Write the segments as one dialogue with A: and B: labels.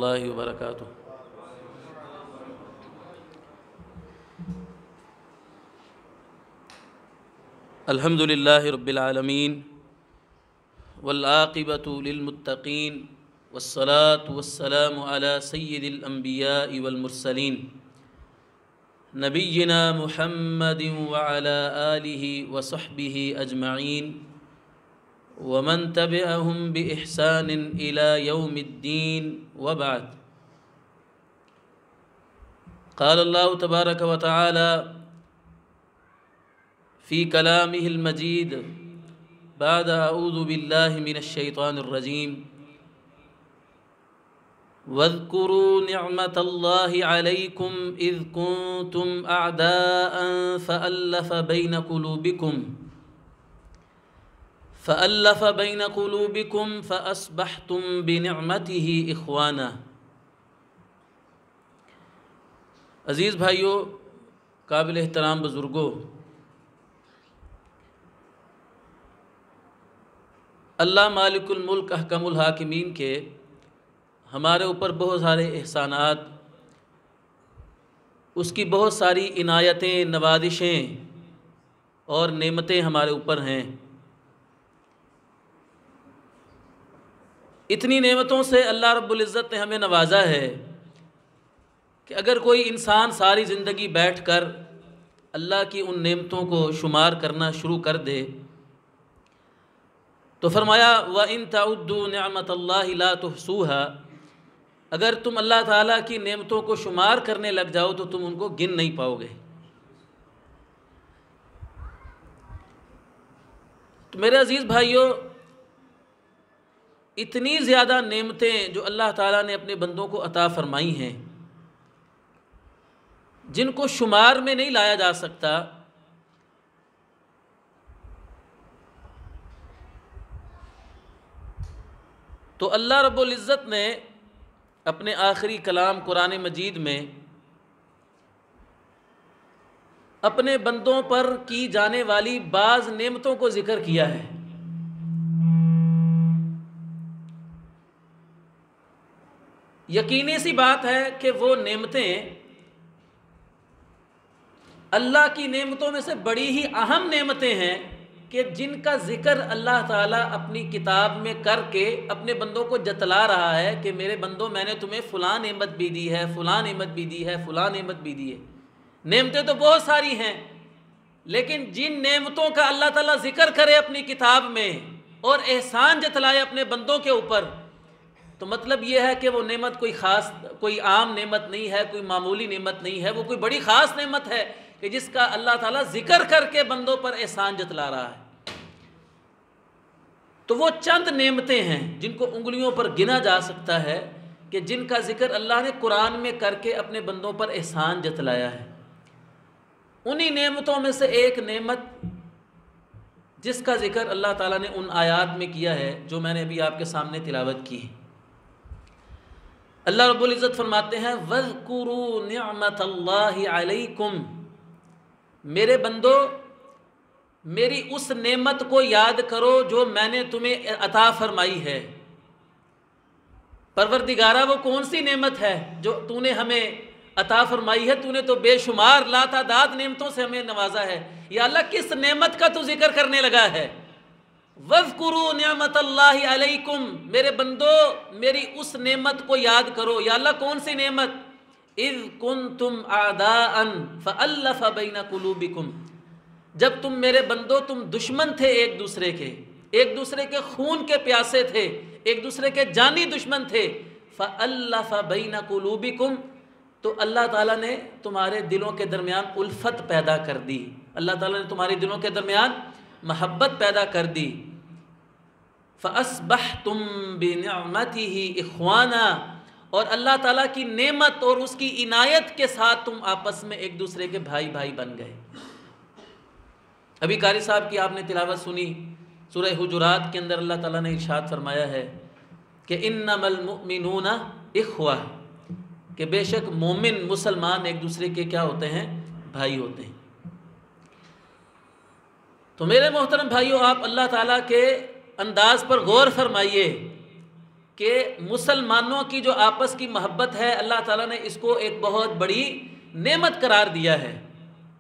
A: اللہ وبرکاتہ۔ الحمد للہ رب العالمین والعاقبۃ للمتقین والصلاة والسلام علی سید الانبیاء والمرسلین نبینا محمد وعلی آلہ وصحبہ اجمعین ومن تبعهم بإحسان إلى يوم الدين وبعد۔ قال الله تبارك وتعالى في كلامه المجيد بعد أعوذ بالله من الشيطان الرجيم واذكروا نعمة الله عليكم إذ كنتم أعداء فألف بين قلوبكم فأصبحتم بنعمته إخوانا۔ عزیز بھائیوں، قابل احترام بزرگوں، اللہ مالک الملک احکم الحاکمین کے ہمارے اوپر بہت سارے احسانات، اس کی بہت ساری عنایتیں، نوازشیں اور نعمتیں ہمارے اوپر ہیں۔ اتنی نعمتوں سے اللہ رب العزت نے ہمیں نوازا ہے کہ اگر کوئی انسان ساری زندگی بیٹھ کر اللہ کی ان نعمتوں کو شمار کرنا شروع کر دے تو فرمایا وَإِن تَعُدُّوا نِعْمَةَ اللَّهِ لَا تُحْصُوهَا، اگر تم اللہ تعالیٰ کی نعمتوں کو شمار کرنے لگ جاؤ تو تم ان کو گن نہیں پاؤ گے۔ تو میرے عزیز بھائیوں، اتنی زیادہ نعمتیں جو اللہ تعالیٰ نے اپنے بندوں کو عطا فرمائی ہیں جن کو شمار میں نہیں لایا جا سکتا، تو اللہ رب العزت نے اپنے آخری کلام قرآن مجید میں اپنے بندوں پر کی جانے والی بعض نعمتوں کو ذکر کیا ہے۔ یقینی سی بات ہے کہ وہ نعمتیں اللہ کی نعمتوں میں سے بڑی ہی اہم نعمتیں ہیں کہ جن کا ذکر اللہ تعالیٰ اپنی کتاب میں کر کے اپنے بندوں کو جتلا رہا ہے کہ میرے بندوں، میں نے تمہیں فلاں نعمت بھی دی ہے، فلاں نعمت بھی دی ہے، فلاں نعمت بھی دی ہے۔ نعمتیں تو بہت ساری ہیں، لیکن جن نعمتوں کا اللہ تعالیٰ ذکر کرے اپنی کتاب میں اور احسان جتلائے اپنے بندوں کے اوپر، تو مطلب یہ ہے کہ وہ نعمت کوئی خاص، کوئی عام نعمت نہیں ہے، کوئی معمولی نعمت نہیں ہے، وہ کوئی بڑی خاص نعمت ہے کہ جس کا اللہ تعالیٰ ذکر کر کے بندوں پر احسان جتلا رہا ہے۔ تو وہ چند نعمتیں ہیں جن کو انگلیوں پر گنا جا سکتا ہے کہ جن کا ذکر اللہ نے قرآن میں کر کے اپنے بندوں پر احسان جتلایا ہے۔ انہی نعمتوں میں سے ایک نعمت جس کا ذکر اللہ تعالیٰ نے ان آیات میں کیا ہے جو میں نے ابھی آپ کے سامنے تلاوت کی ہے۔ اللہ رب العزت فرماتے ہیں وَاذْكُرُوا نِعْمَةَ اللَّهِ عَلَيْكُمْ، میرے بندو میری اس نعمت کو یاد کرو جو میں نے تمہیں عطا فرمائی ہے۔ پروردگارہ وہ کون سی نعمت ہے جو تو نے ہمیں عطا فرمائی ہے؟ تو نے تو بے شمار لاتعداد نعمتوں سے ہمیں نوازا ہے۔ یا اللہ کس نعمت کا تو ذکر کرنے لگا ہے؟ وَاذْكُرُوا نِعْمَةَ اللَّهِ عَلَيْكُمْ، میرے بندو میری اس نعمت کو یاد کرو۔ یا اللہ کون سی نعمت؟ اِذْ كُنْتُمْ أَعْدَاءً فَأَلَّفَ بَيْنَ قُلُوبِكُمْ، جب تم میرے بندو تم دشمن تھے ایک دوسرے کے خون کے پیاسے تھے، ایک دوسرے کے جانی دشمن تھے۔ فَأَلَّفَ بَيْنَ قُلُوبِكُمْ، تو اللہ تعالیٰ نے تمہارے دلوں کے درمیان الفت پیدا کر دی، اللہ تعالیٰ نے تمہارے دلوں کے درمیان محبت پیدا کر دی۔ فَأَصْبَحْتُمْ بِنِعْمَتِهِ إِخْوَانًا، اور اللہ تعالیٰ کی نعمت اور اس کی عنایت کے ساتھ تم آپس میں ایک دوسرے کے بھائی بن گئے۔ ابھی قاری صاحب کی آپ نے تلاوت سنی، سورہ حجرات کے اندر اللہ تعالیٰ نے ارشاد فرمایا ہے کہ انما المؤمنون اخوہ، کہ بے شک مومن مسلمان ایک دوسرے کے کیا ہوتے ہیں؟ بھائی ہوتے ہیں۔ تو میرے محترم بھائیوں، آپ اللہ تعالیٰ کے انداز پر غور فرمائیے کہ مسلمانوں کی جو آپس کی محبت ہے اللہ تعالیٰ نے اس کو ایک بہت بڑی نعمت قرار دیا ہے،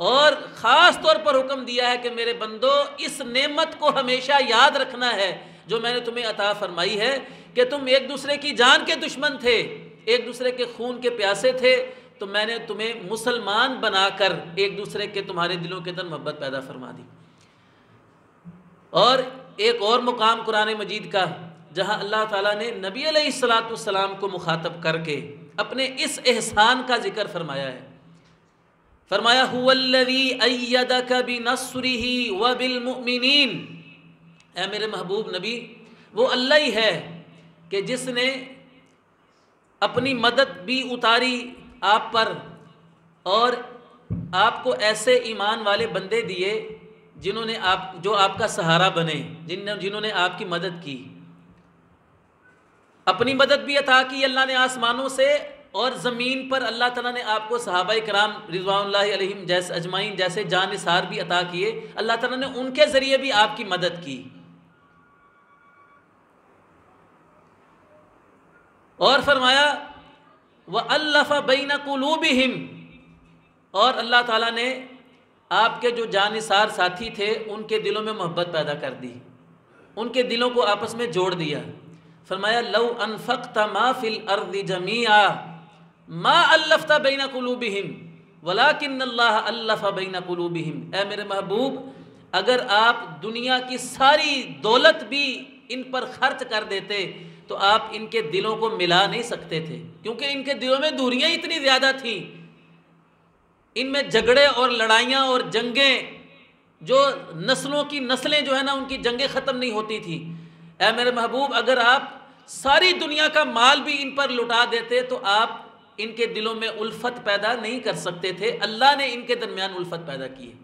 A: اور خاص طور پر حکم دیا ہے کہ میرے بندو اس نعمت کو ہمیشہ یاد رکھنا ہے جو میں نے تمہیں عطا فرمائی ہے، کہ تم ایک دوسرے کی جان کے دشمن تھے، ایک دوسرے کے خون کے پیاسے تھے، تو میں نے تمہیں مسلمان بنا کر ایک دوسرے کے تمہارے دلوں کے اندر محبت پیدا فرما دی۔ اور ایک اور مقام قرآن مجید کا جہاں اللہ تعالیٰ نے نبی علیہ السلام کو مخاطب کر کے اپنے اس احسان کا ذکر فرمایا ہے، فرمایا هو الذی ایدک بنصرہ وبالمؤمنین، اے میرے محبوب نبی وہ اللہ ہی ہے کہ جس نے اپنی مدد بھی اتاری آپ پر، اور آپ کو ایسے ایمان والے بندے دیے جو آپ کا سہارا بنے، جنہوں نے آپ کی مدد کی۔ اپنی مدد بھی عطا کی اللہ نے آسمانوں سے، اور زمین پر اللہ تعالیٰ نے آپ کو صحابہ کرام رضوان اللہ علیہم جیسے اجمعین جیسے جان نثار بھی عطا کیے، اللہ تعالیٰ نے ان کے ذریعے بھی آپ کی مدد کی۔ اور فرمایا وَأَلَّفَ بَيْنَ قُلُوبِهِمْ، اور اللہ تعالیٰ نے آپ کے جو جانثار ساتھی تھے ان کے دلوں میں محبت پیدا کر دی، ان کے دلوں کو آپس میں جوڑ دیا۔ فرمایا لَوْ أَنفَقْتَ مَا فِي الْأَرْضِ جَمِيعًا مَا أَلَّفْتَ بَيْنَ قُلُوبِهِمْ وَلَكِنَّ اللَّهَ أَلَّفَ بَيْنَ قُلُوبِهِمْ، اے میرے محبوب اگر آپ دنیا کی ساری دولت بھی ان پر خرچ کر دیتے تو آپ ان کے دلوں کو ملا نہیں سکتے تھے، کیونکہ ان کے دلوں میں دوریاں اتنی زیادہ تھیں، ان میں جھگڑے اور لڑائیاں اور جنگیں، جو نسلوں کی نسلیں جو ہے نا ان کی جنگیں ختم نہیں ہوتی تھی۔ اے میرے محبوب اگر آپ ساری دنیا کا مال بھی ان پر لٹا دیتے تو آپ ان کے دلوں میں الفت پیدا نہیں کر سکتے تھے، اللہ نے ان کے درمیان الفت پیدا کی ہے۔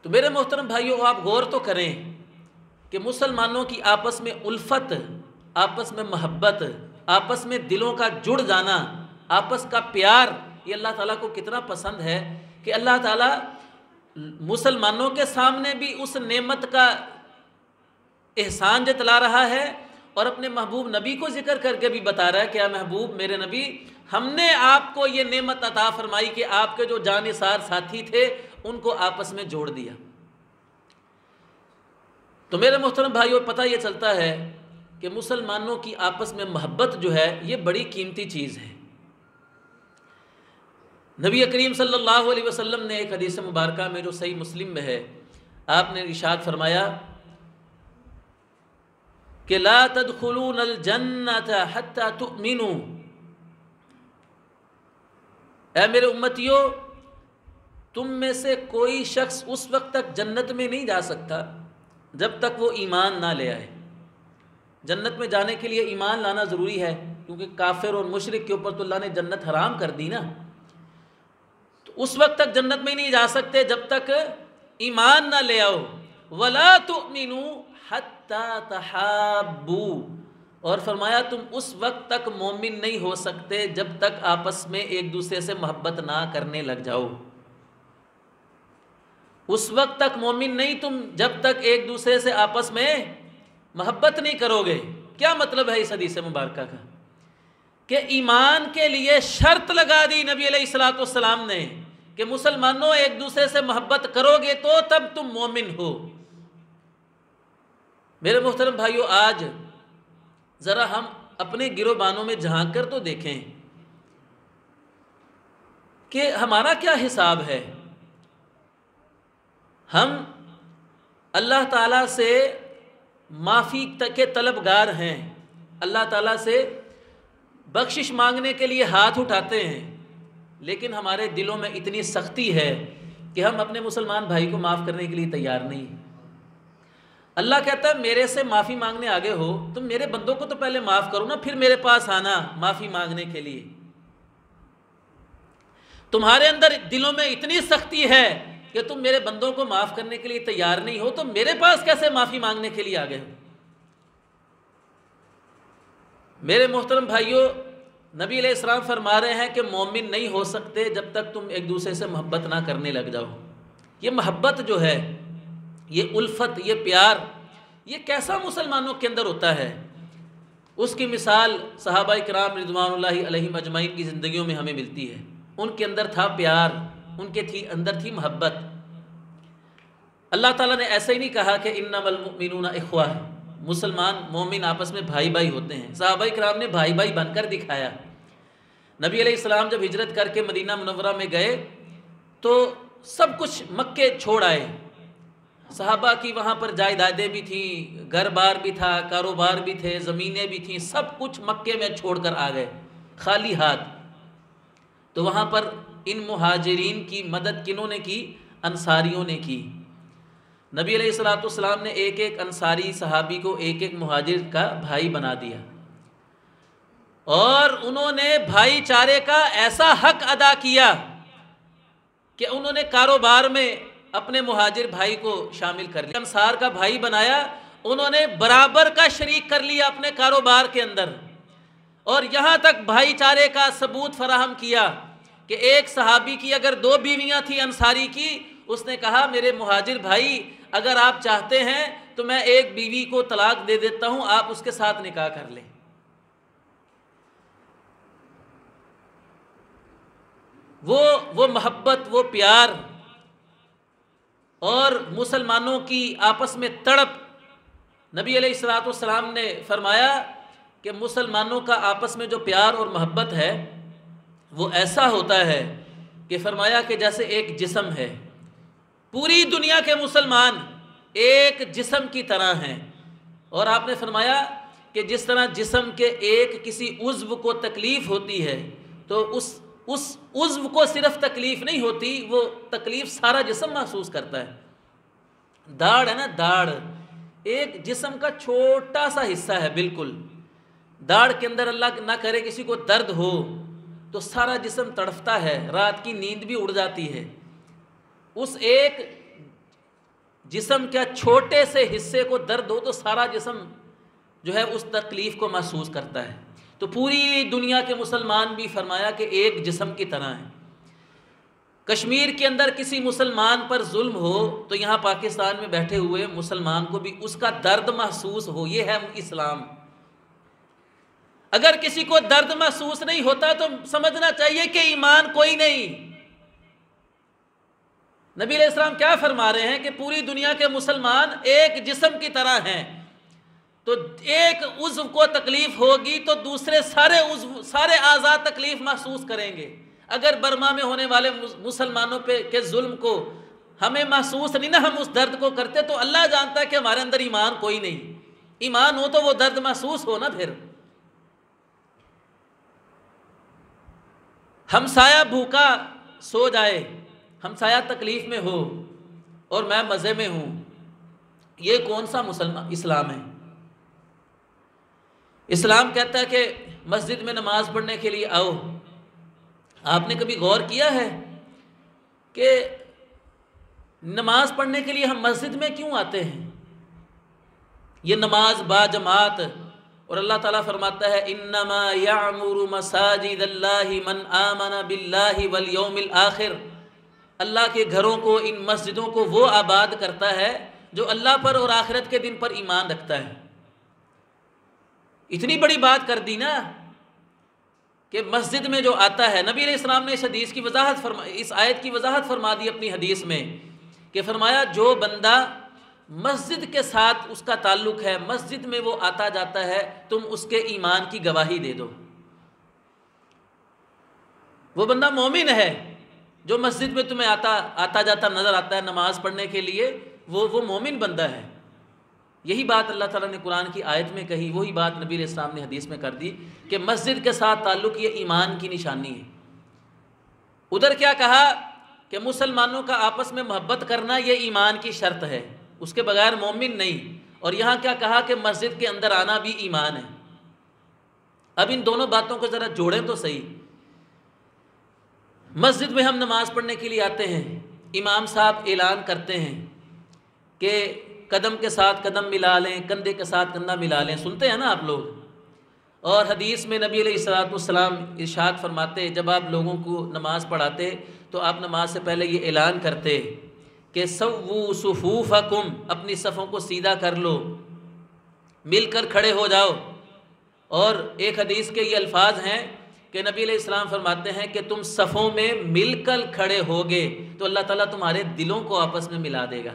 A: تو میرے محترم بھائیوں آپ غور تو کریں کہ مسلمانوں کی آپس میں الفت، آپس میں محبت، آپس میں دلوں کا جڑ جانا، آپس کا پیار، یہ اللہ تعالیٰ کو کتنا پسند ہے کہ اللہ تعالیٰ مسلمانوں کے سامنے بھی اس نعمت کا احسان جتلا رہا ہے، اور اپنے محبوب نبی کو ذکر کر کے بھی بتا رہا ہے کہ اے محبوب میرے نبی ہم نے آپ کو یہ نعمت عطا فرمائی کہ آپ کے جو جانثار ساتھی تھے ان کو آپس میں جوڑ دیا۔ تو میرے محترم بھائیوں پتہ یہ چلتا ہے کہ مسلمانوں کی آپس میں محبت جو ہے یہ بڑی قیمتی چیز ہے۔ نبی کریم صلی اللہ علیہ وسلم نے ایک حدیث مبارکہ میں جو صحیح مسلم میں ہے، آپ نے ارشاد فرمایا کہ لا تدخلون الجنت حتی تؤمنوا، اے میرے امتیوں تم میں سے کوئی شخص اس وقت تک جنت میں نہیں جا سکتا جب تک وہ ایمان نہ لے آئے۔ جنت میں جانے کے لیے ایمان لانا ضروری ہے، کیونکہ کافر اور مشرک کے اوپر تو اللہ نے جنت حرام کر دی نا، تو اس وقت تک جنت میں نہیں جا سکتے جب تک ایمان نہ لے آؤ۔ وَلَا تُؤْمِنُوا حَتَّى تَحَابُّوا، اور فرمایا تم اس وقت تک مومن نہیں ہو سکتے جب تک آپس میں ایک دوسرے سے محبت نہ کرنے لگ جاؤ۔ اس وقت تک مومن نہیں تم جب تک ایک دوسرے سے آپس میں محبت نہیں کرو گے۔ کیا مطلب ہے اس حدیث مبارکہ کا؟ کہ ایمان کے لیے شرط لگا دی نبی علیہ السلام نے کہ مسلمانوں ایک دوسرے سے محبت کرو گے تو تب تم مومن ہو۔ میرے محترم بھائیوں آج ذرا ہم اپنے گروبانوں میں جھانک کر تو دیکھیں کہ ہمارا کیا حساب ہے۔ ہم اللہ تعالیٰ سے معافی کے طلبگار ہیں، اللہ تعالیٰ سے بخشش مانگنے کے لیے ہاتھ اٹھاتے ہیں، لیکن ہمارے دلوں میں اتنی سختی ہے کہ ہم اپنے مسلمان بھائی کو معاف کرنے کے لیے تیار نہیں۔ اللہ کہتا ہے میرے سے معافی مانگنے آگے ہو تم میرے بندوں کو تو پہلے معاف کرو نا، پھر میرے پاس آنا معافی مانگنے کے لیے۔ تمہارے اندر دلوں میں اتنی سختی ہے کہ تم میرے بندوں کو معاف کرنے کے لیے تیار نہیں ہو، تو میرے پاس کیسے معافی مانگنے کے لیے آگے ہو؟ میرے محترم بھائیوں نبی علیہ السلام فرما رہے ہیں کہ مومن نہیں ہو سکتے جب تک تم ایک دوسرے سے محبت نہ کرنے لگ جاؤ۔ یہ محبت جو ہے، یہ الفت، یہ پیار، یہ کیسا مسلمانوں کے اندر ہوتا ہے؟ اس کی مثال صحابہ کرام رضوان اللہ علیہم اجمعین کی زندگیوں میں ہمیں ملتی ہے۔ ان کے اندر تھا پیار، ان کے اندر تھی محبت۔ اللہ تعالیٰ نے ایسا ہی نہیں کہا کہ انما المؤمنون اخوہ، مسلمان مومن آپس میں بھائی بھائی ہوتے ہیں۔ صحابہ کرام نے بھائی بھائی بن کر دکھایا۔ نبی علیہ السلام جب ہجرت کر کے مدینہ منورہ میں گئے تو سب کچھ مکے چھوڑ آئے۔ صحابہ کی وہاں پر جائیدادیں بھی تھیں، گھر بار بھی تھا، کاروبار بھی تھے، زمینیں بھی تھیں، سب کچھ مکے میں چھوڑ کر آ گئے خالی ہاتھ۔ تو وہاں پر ان مہاجرین کی مدد کنہوں نے کی؟ انصاریوں نے کی۔ نبی علیہ السلام نے ایک ایک انصاری صحابی کو ایک ایک مہاجر کا بھائی بنا دیا، اور انہوں نے بھائی چارے کا ایسا حق ادا کیا کہ انہوں نے کاروبار میں اپنے مہاجر بھائی کو شامل کر لیا، انصار کا بھائی بنایا، انہوں نے برابر کا شریک کر لیا اپنے کاروبار کے اندر، اور یہاں تک بھائی چارے کا ثبوت فراہم کیا کہ ایک صحابی کی اگر 2 بیویاں تھیں انصاری کی، اس نے کہا میرے مہاجر بھائی اگر آپ چاہتے ہیں تو میں ایک بیوی کو طلاق دے دیتا ہوں، آپ اس کے ساتھ نکاح کر لیں۔ وہ محبت، وہ پیار اور مسلمانوں کی آپس میں تڑپ، نبی علیہ السلام نے فرمایا کہ مسلمانوں کا آپس میں جو پیار اور محبت ہے وہ ایسا ہوتا ہے کہ فرمایا کہ جیسے ایک جسم ہے، پوری دنیا کے مسلمان ایک جسم کی طرح ہیں۔ اور آپ نے فرمایا کہ جس طرح جسم کے ایک کسی عضو کو تکلیف ہوتی ہے تو اس عضو کو صرف تکلیف نہیں ہوتی، وہ تکلیف سارا جسم محسوس کرتا ہے۔ داڑھ ہے نا، داڑھ ایک جسم کا چھوٹا سا حصہ ہے، بالکل داڑھ کے اندر اللہ نہ کرے کسی کو درد ہو تو سارا جسم تڑفتا ہے، رات کی نیند بھی اڑ جاتی ہے۔ اس ایک جسم کے چھوٹے سے حصے کو درد ہو تو سارا جسم جو ہے اس تکلیف کو محسوس کرتا ہے۔ تو پوری دنیا کے مسلمان بھی فرمایا کہ ایک جسم کی طرح ہیں۔ کشمیر کے اندر کسی مسلمان پر ظلم ہو تو یہاں پاکستان میں بیٹھے ہوئے مسلمان کو بھی اس کا درد محسوس ہو، یہ ہے اسلام۔ اگر کسی کو درد محسوس نہیں ہوتا تو سمجھنا چاہیے کہ ایمان کوئی نہیں۔ نبی علیہ السلام کیا فرما رہے ہیں کہ پوری دنیا کے مسلمان ایک جسم کی طرح ہیں، تو ایک عضو کو تکلیف ہوگی تو دوسرے سارے اعضاء تکلیف محسوس کریں گے۔ اگر برما میں ہونے والے مسلمانوں پہ کے ظلم کو ہمیں محسوس نہیں، نہ ہم اس درد کو کرتے، تو اللہ جانتا ہے کہ ہمارے اندر ایمان کوئی نہیں۔ ایمان ہو تو وہ درد محسوس ہو نا۔ پھر ہمسایہ بھوکا سو جائے، ہمسایہ تکلیف میں ہو اور میں مزے میں ہوں، یہ کون سا اسلام ہے؟ اسلام کہتا ہے کہ مسجد میں نماز پڑھنے کے لیے آؤ۔ آپ نے کبھی غور کیا ہے کہ نماز پڑھنے کے لیے ہم مسجد میں کیوں آتے ہیں؟ یہ نماز با جماعت، اور اللہ تعالیٰ فرماتا ہے انما یعمر مساجد اللہ من آمن باللہ والیوم الآخر۔ اللہ کے گھروں کو، ان مسجدوں کو وہ آباد کرتا ہے جو اللہ پر اور آخرت کے دن پر ایمان رکھتا ہے۔ اتنی بڑی بات کر دی نا کہ مسجد میں جو آتا ہے، نبی علیہ السلام نے اس حدیث کی وضاحت اس آیت کی وضاحت فرما دی اپنی حدیث میں کہ فرمایا جو بندہ مسجد کے ساتھ اس کا تعلق ہے، مسجد میں وہ آتا جاتا ہے، تم اس کے ایمان کی گواہی دے دو۔ وہ بندہ مومن ہے جو مسجد میں تمہیں آتا جاتا نظر آتا ہے نماز پڑھنے کے لیے، وہ مومن بندہ ہے۔ یہی بات اللہ تعالیٰ نے قرآن کی آیت میں کہی، وہی بات نبی علیہ السلام نے حدیث میں کر دی کہ مسجد کے ساتھ تعلق یہ ایمان کی نشانی ہے۔ ادھر کیا کہا کہ مسلمانوں کا آپس میں محبت کرنا یہ ایمان کی شرط ہے، اس کے بغیر مومن نہیں۔ اور یہاں کیا کہا کہ مسجد کے اندر آنا بھی ایمان ہے۔ اب ان دونوں باتوں کو ذرا جوڑیں تو صحیح۔ مسجد میں ہم نماز پڑھنے کے لیے آتے ہیں، امام صاحب اعلان کرتے ہیں کہ قدم کے ساتھ قدم ملا لیں، کندھے کے ساتھ کندھا ملا لیں، سنتے ہیں نا آپ لوگ۔ اور حدیث میں نبی علیہ السلام ارشاد فرماتے جب آپ لوگوں کو نماز پڑھاتے تو آپ نماز سے پہلے یہ اعلان کرتے کہ سووا صفوفکم، اپنی صفوں کو سیدھا کر لو، مل کر کھڑے ہو جاؤ۔ اور ایک حدیث کے یہ الفاظ ہیں کہ نبی علیہ السلام فرماتے ہیں کہ تم صفوں میں مل کر کھڑے ہوگے تو اللہ تعالیٰ تمہارے دلوں کو آپس میں ملا دے گا،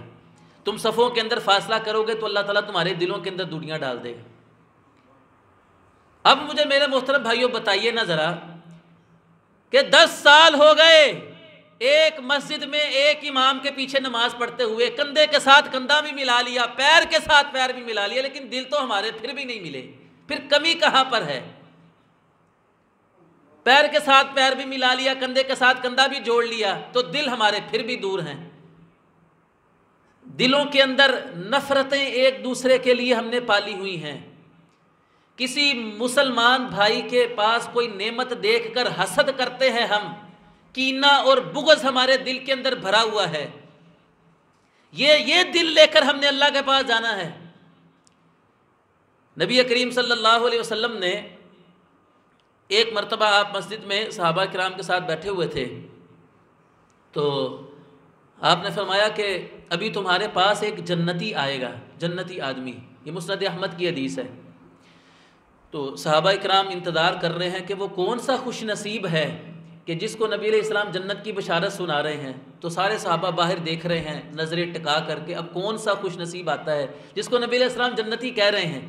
A: تم صفوں کے اندر فاصلہ کرو گے تو اللہ تعالیٰ تمہارے دلوں کے اندر دوریاں ڈال دے گا۔ اب مجھے میرے محترم بھائیوں بتائیے نا ذرا کہ 10 سال ہو گئے ایک مسجد میں ایک امام کے پیچھے نماز پڑھتے ہوئے، کندھے کے ساتھ کندھا بھی ملا لیا، پیر کے ساتھ پیر بھی ملا لیا، لیکن دل تو ہمارے پھر بھی نہیں ملے۔ پھر کمی کہاں پر ہے؟ پیر کے ساتھ پیر بھی ملا لیا، کندھے کے ساتھ کندھا بھی جوڑ لیا، تو دل ہمارے پھر بھی دور ہیں۔ دلوں کے اندر نفرتیں ایک دوسرے کے لیے ہم نے پالی ہوئی ہیں۔ کسی مسلمان بھائی کے پاس کوئی نعمت دیکھ کر حسد کرتے ہیں ہم، کینہ اور بغض ہمارے دل کے اندر بھرا ہوا ہے۔ یہ دل لے کر ہم نے اللہ کے پاس جانا ہے۔ نبی کریم صلی اللہ علیہ وسلم نے ایک مرتبہ آپ مسجد میں صحابہ کرام کے ساتھ بیٹھے ہوئے تھے، تو آپ نے فرمایا کہ ابھی تمہارے پاس ایک جنتی آئے گا، جنتی آدمی۔ یہ مسند احمد کی حدیث ہے۔ تو صحابہ کرام انتظار کر رہے ہیں کہ وہ کون سا خوش نصیب ہے کہ جس کو نبی علیہ السلام جنت کی بشارت سنا رہے ہیں۔ تو سارے صحابہ باہر دیکھ رہے ہیں نظریں ٹکا کر کے، اب کون سا خوش نصیب آتا ہے جس کو نبی علیہ السلام جنتی کہہ رہے ہیں۔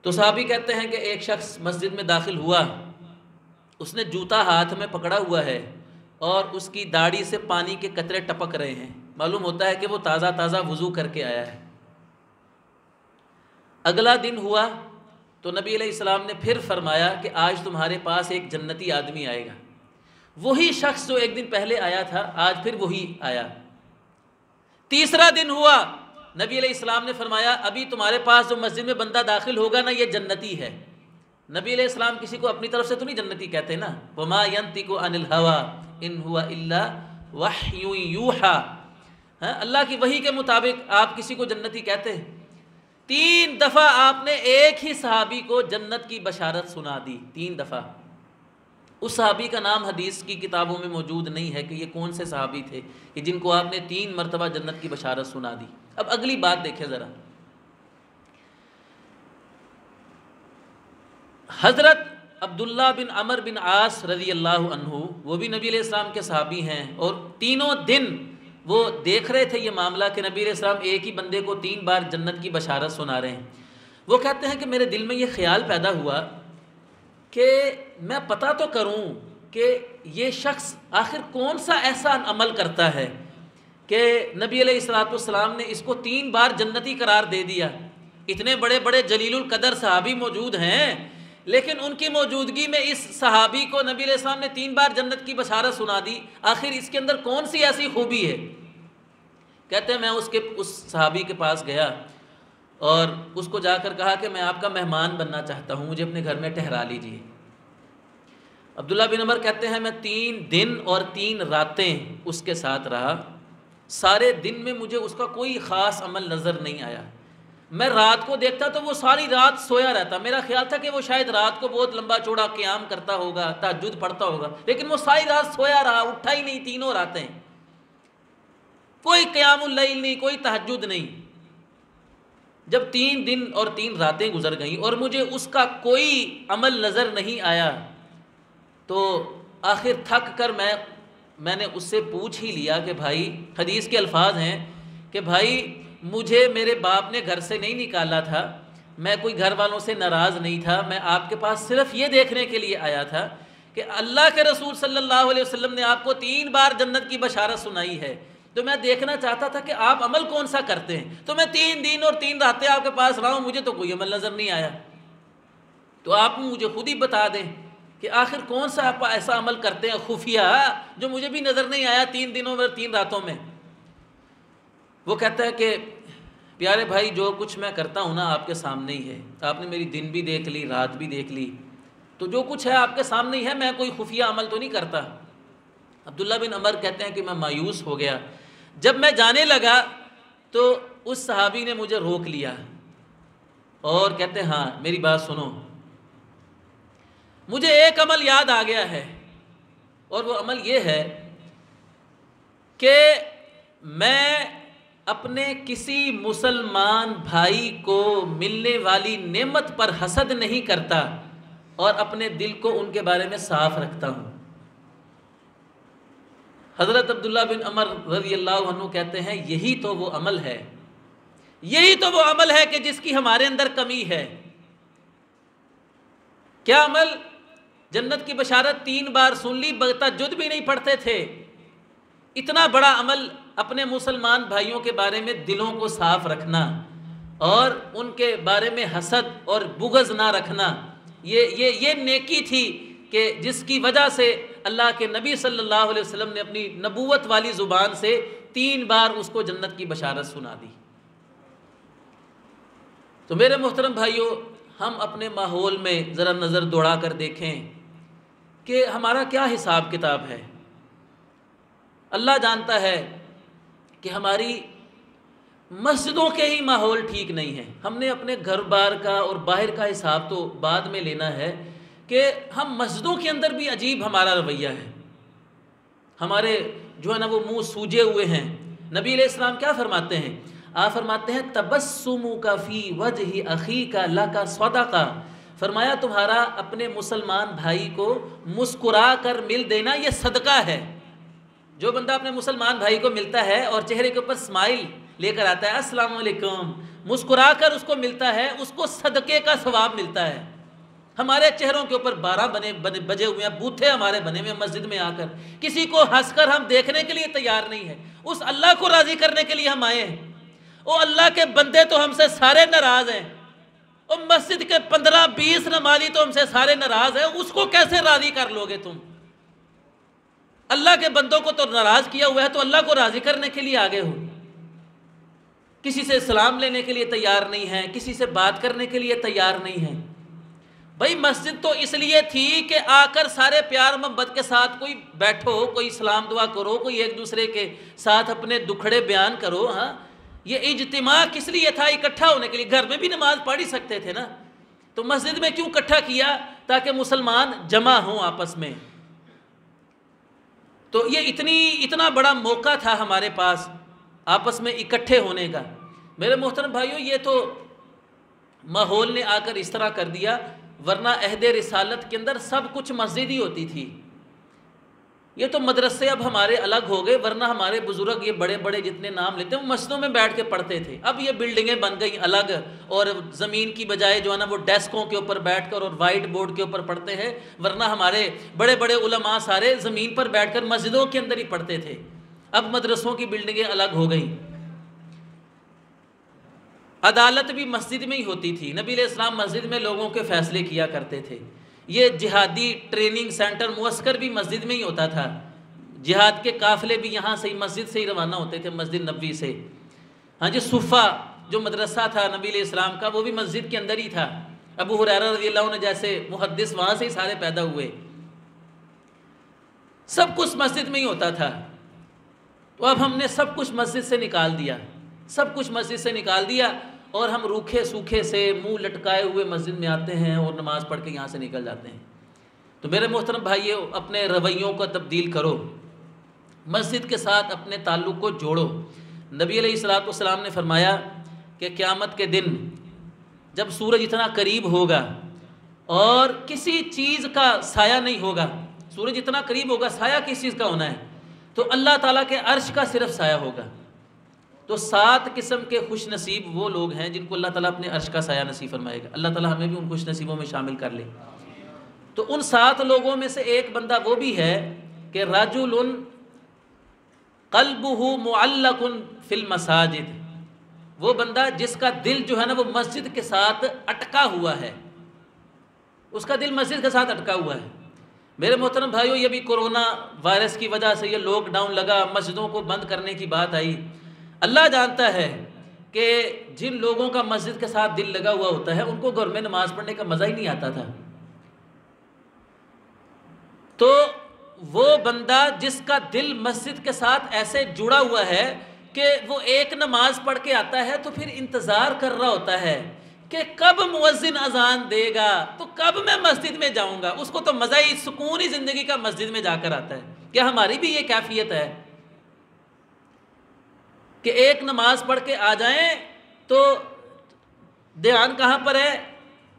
A: تو صحابی کہتے ہیں کہ ایک شخص مسجد میں داخل ہوا، اس نے جوتا ہاتھ میں پکڑا ہوا ہے اور اس کی داڑھی سے پانی کے قطرے ٹپک رہے ہیں، معلوم ہوتا ہے کہ وہ تازہ تازہ وضو کر کے آیا ہے۔ اگلا دن ہوا تو نبی علیہ السلام نے پھر فرمایا کہ آج تمہارے پاس ایک جنتی آدمی آئے گا۔ وہی شخص جو ایک دن پہلے آیا تھا آج پھر وہی آیا۔ تیسرا دن ہوا، نبی علیہ السلام نے فرمایا ابھی تمہارے پاس جو مسجد میں بندہ داخل ہوگا نا، یہ جنتی ہے۔ نبی علیہ السلام کسی کو اپنی طرف سے تو نہیں جنتی کہتے نا، وَمَا يَنْطِقُ عَنِ الْهَوَىٰ إِنْ هُوَ إِلَّا وَحْيٌ يُوحَىٰ۔ اللہ کی وحی کے مطابق آپ کسی کو جنتی کہتے ہیں۔ 3 دفعہ آپ نے ایک ہی صحابی کو جنت کی بشارت سنا دی، 3 دفعہ۔ اس صحابی کا نام حدیث کی کتابوں میں موجود نہیں ہے کہ یہ کون سے صحابی تھے کہ جن کو آپ نے 3 مرتبہ جنت کی بشارت سنا دی۔ اب اگلی بات دیکھیں ذرا، حضرت عبداللہ بن عمر بن عاص رضی اللہ عنہ، وہ بھی نبی علیہ السلام کے صحابی ہیں، اور تینوں دن وہ دیکھ رہے تھے یہ معاملہ کہ نبی علیہ السلام ایک ہی بندے کو 3 بار جنت کی بشارت سنا رہے ہیں۔ وہ کہتے ہیں کہ میرے دل میں یہ خیال پیدا ہوا کہ میں پتہ تو کروں کہ یہ شخص آخر کون سا ایسا عمل کرتا ہے کہ نبی علیہ السلام نے اس کو 3 بار جنتی قرار دے دیا۔ اتنے بڑے بڑے جلیل القدر صحابی موجود ہیں، لیکن ان کی موجودگی میں اس صحابی کو نبی علیہ السلام نے 3 بار جنت کی بشارت سنا دی، آخر اس کے اندر کون سی ایسی خوبی ہے؟ کہتے ہیں میں اس صحابی کے پاس گیا اور اس کو جا کر کہا کہ میں آپ کا مہمان بننا چاہتا ہوں، مجھے اپنے گھر میں ٹھہرا لیجیے۔ عبداللہ بن عمر کہتے ہیں میں 3 دن اور 3 راتیں اس کے ساتھ رہا، سارے دن میں مجھے اس کا کوئی خاص عمل نظر نہیں آیا۔ میں رات کو دیکھتا تو وہ ساری رات سویا رہتا، میرا خیال تھا کہ وہ شاید رات کو بہت لمبا چوڑا قیام کرتا ہوگا، تہجد پڑھتا ہوگا، لیکن وہ ساری رات سویا رہا، اٹھا ہی نہیں 3 راتیں، کوئی قیام اللیل نہیں، کوئی تہجد نہیں۔ جب 3 دن اور 3 راتیں گزر گئیں اور مجھے اس کا کوئی عمل نظر نہیں آیا تو آخر تھک کر میں نے اس سے پوچھ ہی لیا کہ بھائی، حدیث کے الفاظ ہیں کہ بھائی مجھے میرے باپ نے گھر سے نہیں نکالا تھا، میں کوئی گھر والوں سے ناراض نہیں تھا، میں آپ کے پاس صرف یہ دیکھنے کے لیے آیا تھا کہ اللہ کے رسول صلی اللہ علیہ وسلم نے آپ کو 3 بار جنت کی بشارت سنائی ہے، تو میں دیکھنا چاہتا تھا کہ آپ عمل کون سا کرتے ہیں۔ تو میں 3 دن اور 3 راتیں آپ کے پاس رہا ہوں، مجھے تو کوئی عمل نظر نہیں آیا، تو آپ مجھے خود ہی بتا دیں کہ آخر کون سا آپ ایسا عمل کرتے ہیں خفیہ جو مجھے بھی نظر نہیں آیا 3 دنوں میں 3 راتوں میں۔ وہ کہتا ہے کہ پیارے بھائی جو کچھ میں کرتا ہوں نا آپ کے سامنے ہی ہے، آپ نے میری دن بھی دیکھ لی، رات بھی دیکھ لی، تو جو کچھ ہے آپ کے سامنے ہی ہے، میں کوئی خفیہ عمل تو نہیں کرتا۔ عبداللہ بن عمر کہتے ہیں کہ میں مایوس ہو گیا، جب میں جانے لگا تو اس صحابی نے مجھے روک لیا اور کہتے ہیں ہاں میری بات سنو، مجھے ایک عمل یاد آ گیا ہے، اور وہ عمل یہ ہے کہ میں اپنے کسی مسلمان بھائی کو ملنے والی نعمت پر حسد نہیں کرتا اور اپنے دل کو ان کے بارے میں صاف رکھتا ہوں۔ حضرت عبداللہ بن عمر رضی اللہ عنہ کہتے ہیں یہی تو وہ عمل ہے، یہی تو وہ عمل ہے کہ جس کی ہمارے اندر کمی ہے۔ کیا عمل؟ جنت کی بشارت 3 بار سن لی، تہجد بھی نہیں پڑھتے تھے۔ اتنا بڑا عمل اپنے مسلمان بھائیوں کے بارے میں دلوں کو صاف رکھنا اور ان کے بارے میں حسد اور بغض نہ رکھنا، یہ نیکی تھی کہ جس کی وجہ سے اللہ کے نبی صلی اللہ علیہ وسلم نے اپنی نبوت والی زبان سے 3 بار اس کو جنت کی بشارت سنا دی۔ تو میرے محترم بھائیوں، ہم اپنے ماحول میں ذرا نظر دوڑا کر دیکھیں کہ ہمارا کیا حساب کتاب ہے۔ اللہ جانتا ہے کہ ہماری مسجدوں کے ہی ماحول ٹھیک نہیں ہے۔ ہم نے اپنے گھر بار کا اور باہر کا حساب تو بعد میں لینا ہے کہ ہم مسجدوں کے اندر بھی عجیب ہمارا رویہ ہے۔ ہمارے جو ہے نا وہ منہ سوجے ہوئے ہیں۔ نبی علیہ السلام کیا فرماتے ہیں؟ آپ فرماتے ہیں تبسمک فی وجہ اخیک لک صدقہ، فرمایا تمہارا اپنے مسلمان بھائی کو مسکرا کر مل دینا یہ صدقہ ہے۔ جو بندہ اپنے مسلمان بھائی کو ملتا ہے اور چہرے کے اوپر اسمائل لے کر آتا ہے، السلام علیکم، مسکرا کر اس کو ملتا ہے، اس کو صدقے کا ثواب ملتا ہے۔ ہمارے چہروں کے اوپر 12 بجے ہوئے ہیں، بوتھے ہمارے بنے ہوئے مسجد میں آ کر، کسی کو ہنس کر ہم دیکھنے کے لیے تیار نہیں ہے۔ اس اللہ کو راضی کرنے کے لیے ہم آئے ہیں۔ او اللہ کے بندے تو ہم سے سارے ناراض ہیں، اور مسجد کے 15-20 نمازی تو ہم سے سارے ناراض ہیں، اس کو کیسے راضی کر لو گے تم؟ اللہ کے بندوں کو تو ناراض کیا ہوا ہے، تو اللہ کو راضی کرنے کے لیے آگے ہو۔ کسی سے سلام لینے کے لیے تیار نہیں ہے، کسی سے بات کرنے کے لیے تیار نہیں ہے۔ بھائی مسجد تو اس لیے تھی کہ آ کر سارے پیار محبت کے ساتھ کوئی بیٹھو، کوئی سلام دعا کرو، کوئی ایک دوسرے کے ساتھ اپنے دکھڑے بیان کرو۔ ہاں، یہ اجتماع کس لیے تھا؟ اکٹھا ہونے کے لیے۔ گھر میں بھی نماز پڑھ ہی سکتے تھے نا، تو مسجد میں کیوں اکٹھا کیا؟ تاکہ مسلمان جمع ہوں آپس میں۔ تو یہ اتنا بڑا موقع تھا ہمارے پاس آپس میں اکٹھے ہونے کا۔ میرے محترم بھائیوں، یہ تو ماحول نے آ کر اس طرح کر دیا، ورنہ عہد رسالت کے اندر سب کچھ مسجد ہی ہوتی تھی۔ یہ تو مدرسے اب ہمارے الگ ہو گئے، ورنہ ہمارے بزرگ یہ بڑے بڑے جتنے نام لیتے ہیں وہ مسجدوں میں بیٹھ کے پڑھتے تھے۔ اب یہ بلڈنگیں بن گئی الگ، اور زمین کی بجائے جو ہے نا وہ ڈیسکوں کے اوپر بیٹھ کر اور وائٹ بورڈ کے اوپر پڑھتے ہیں، ورنہ ہمارے بڑے بڑے علماء سارے زمین پر بیٹھ کر مسجدوں کے اندر ہی پڑھتے تھے۔ اب مدرسوں کی بلڈنگیں الگ ہو گئیں۔ عدالت بھی مسجد میں ہی ہوتی تھی۔ نبی علیہ السلام مسجد میں لوگوں کے فیصلے کیا کرتے تھے۔ یہ جہادی ٹریننگ سینٹر معسکر بھی مسجد میں ہی ہوتا تھا۔ جہاد کے قافلے بھی یہاں سے ہی مسجد سے ہی روانہ ہوتے تھے، مسجد نبوی سے۔ ہاں جی، صفہ جو مدرسہ تھا نبی علیہ السلام کا، وہ بھی مسجد کے اندر ہی تھا۔ ابو ہریرہ رضی اللہ عنہ جیسے محدث وہاں سے ہی سارے پیدا ہوئے۔ سب کچھ مسجد میں ہی ہوتا تھا۔ تو اب ہم نے سب کچھ مسجد سے نکال دیا، سب کچھ مسجد سے نکال دیا، اور ہم روکھے سوکھے سے منہ لٹکائے ہوئے مسجد میں آتے ہیں اور نماز پڑھ کے یہاں سے نکل جاتے ہیں۔ تو میرے محترم بھائیو، اپنے رویوں کو تبدیل کرو، مسجد کے ساتھ اپنے تعلق کو جوڑو۔ نبی علیہ الصلوۃ والسلام نے فرمایا کہ قیامت کے دن جب سورج اتنا قریب ہوگا اور کسی چیز کا سایہ نہیں ہوگا، سورج اتنا قریب ہوگا، سایہ کس چیز کا ہونا ہے؟ تو اللہ تعالیٰ کے عرش کا صرف سایہ ہوگا۔ تو 7 قسم کے خوش نصیب وہ لوگ ہیں جن کو اللہ تعالیٰ اپنے عرش کا سایہ نصیب فرمائے گا۔ اللہ تعالیٰ ہمیں بھی ان خوش نصیبوں میں شامل کر لے۔ تو ان 7 لوگوں میں سے ایک بندہ وہ بھی ہے کہ رجل قلبہ معلق فی المساجد، وہ بندہ جس کا دل جو ہے نا وہ مسجد کے ساتھ اٹکا ہوا ہے، اس کا دل مسجد کے ساتھ اٹکا ہوا ہے۔ میرے محترم بھائیو، یہ بھی کورونا وائرس کی وجہ سے یہ لاک ڈاؤن لگا، مسجدوں کو بند کرنے کی بات آئی۔ اللہ جانتا ہے کہ جن لوگوں کا مسجد کے ساتھ دل لگا ہوا ہوتا ہے ان کو گھر میں نماز پڑھنے کا مزہ ہی نہیں آتا تھا۔ تو وہ بندہ جس کا دل مسجد کے ساتھ ایسے جڑا ہوا ہے کہ وہ ایک نماز پڑھ کے آتا ہے تو پھر انتظار کر رہا ہوتا ہے کہ کب مؤذن اذان دے گا تو کب میں مسجد میں جاؤں گا۔ اس کو تو مزہ ہی، سکون ہی زندگی کا مسجد میں جا کر آتا ہے۔ کیا ہماری بھی یہ کیفیت ہے؟ کہ ایک نماز پڑھ کے آ جائیں تو دھیان کہاں پر ہے؟